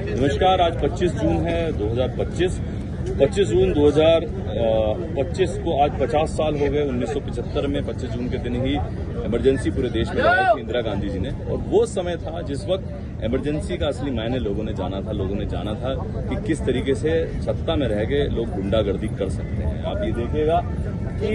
नमस्कार। आज 25 जून है 2025। 25 जून 2025 को आज 50 साल हो गए। 1975 में 25 जून के दिन ही इमरजेंसी पूरे देश में लगाई थी इंदिरा गांधी जी ने। और वो समय था जिस वक्त इमरजेंसी का असली मायने लोगों ने जाना था। लोगों ने जाना था कि किस तरीके से सत्ता में रह के लोग गुंडागर्दी कर सकते हैं। आप ये देखिएगा कि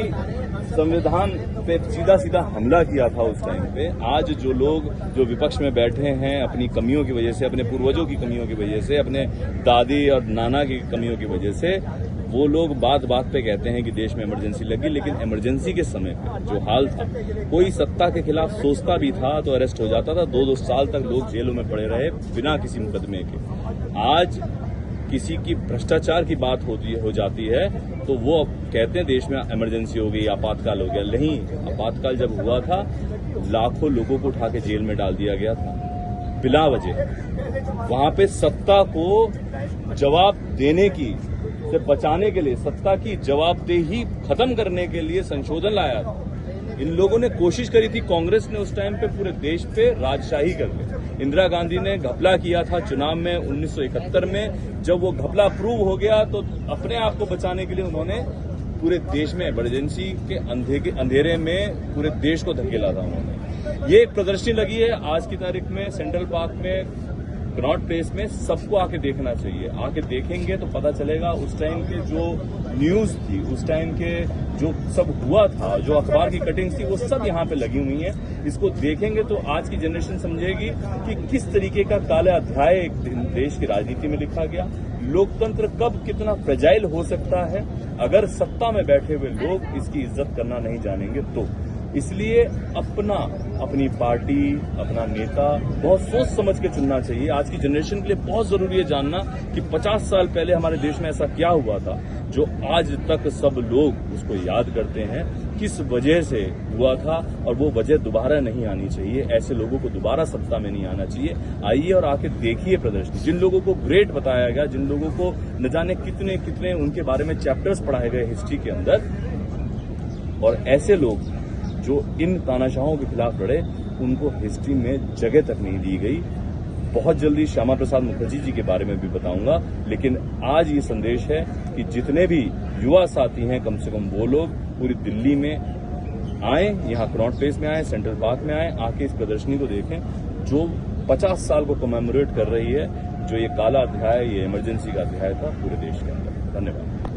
संविधान पे सीधा सीधा हमला किया था उस टाइम पे। आज जो लोग जो विपक्ष में बैठे हैं अपनी कमियों की वजह से, अपने पूर्वजों की कमियों की वजह से, अपने दादी और नाना की कमियों की वजह से, वो लोग बात बात पे कहते हैं कि देश में इमरजेंसी लगी। लेकिन इमरजेंसी के समय पे जो हाल था, कोई सत्ता के खिलाफ सोचता भी था तो अरेस्ट हो जाता था। 2-2 साल तक लोग जेलों में पड़े रहे बिना किसी मुकदमे के। आज किसी की भ्रष्टाचार की बात हो जाती है तो वो कहते हैं देश में इमरजेंसी हो गई, आपातकाल हो गया। नहीं, आपातकाल जब हुआ था लाखों लोगों को उठा के जेल में डाल दिया गया था बिना वजह। वहां पे सत्ता को जवाब देने की से बचाने के लिए, सत्ता की जवाबदेही खत्म करने के लिए संशोधन लाया था। इन लोगों ने कोशिश करी थी, कांग्रेस ने उस टाइम पे पूरे देश पे राजशाही कर ली। इंदिरा गांधी ने घपला किया था चुनाव में 1971 में। जब वो घपला प्रूव हो गया तो अपने आप को बचाने के लिए उन्होंने पूरे देश में इमरजेंसी के अंधेरे में पूरे देश को धकेला था उन्होंने। ये एक प्रदर्शनी लगी है आज की तारीख में सेंट्रल पार्क में, कनॉट प्लेस में। सबको आके देखना चाहिए। आके देखेंगे तो पता चलेगा उस टाइम के जो न्यूज थी, उस टाइम के जो सब हुआ था, जो अखबार की कटिंग्स थी, वो सब यहाँ पे लगी हुई है। इसको देखेंगे तो आज की जनरेशन समझेगी कि किस तरीके का काला अध्याय एक देश की राजनीति में लिखा गया। लोकतंत्र कब कितना फ्रेजाइल हो सकता है अगर सत्ता में बैठे हुए लोग इसकी इज्जत करना नहीं जानेंगे तो। इसलिए अपनी पार्टी, अपना नेता बहुत सोच समझ के चुनना चाहिए। आज की जनरेशन के लिए बहुत जरूरी है जानना कि 50 साल पहले हमारे देश में ऐसा क्या हुआ था जो आज तक सब लोग उसको याद करते हैं, किस वजह से हुआ था, और वो वजह दोबारा नहीं आनी चाहिए। ऐसे लोगों को दोबारा सत्ता में नहीं आना चाहिए। आइए और आके देखिए प्रदर्शनी। जिन लोगों को ग्रेट बताया गया, जिन लोगों को न जाने कितने कितने उनके बारे में चैप्टर्स पढ़ाए गए हिस्ट्री के अंदर, और ऐसे लोग जो इन तानाशाहों के खिलाफ लड़े, उनको हिस्ट्री में जगह तक नहीं दी गई। बहुत जल्दी श्यामा प्रसाद मुखर्जी जी के बारे में भी बताऊंगा। लेकिन आज ये संदेश है कि जितने भी युवा साथी हैं, कम से कम वो लोग पूरी दिल्ली में आए, यहाँ कनॉट प्लेस में आए, सेंट्रल पार्क में आए, आके इस प्रदर्शनी को देखें जो 50 साल को कमेमोरेट कर रही है, जो ये काला अध्याय, ये इमरजेंसी का अध्याय था पूरे देश के अंदर। धन्यवाद।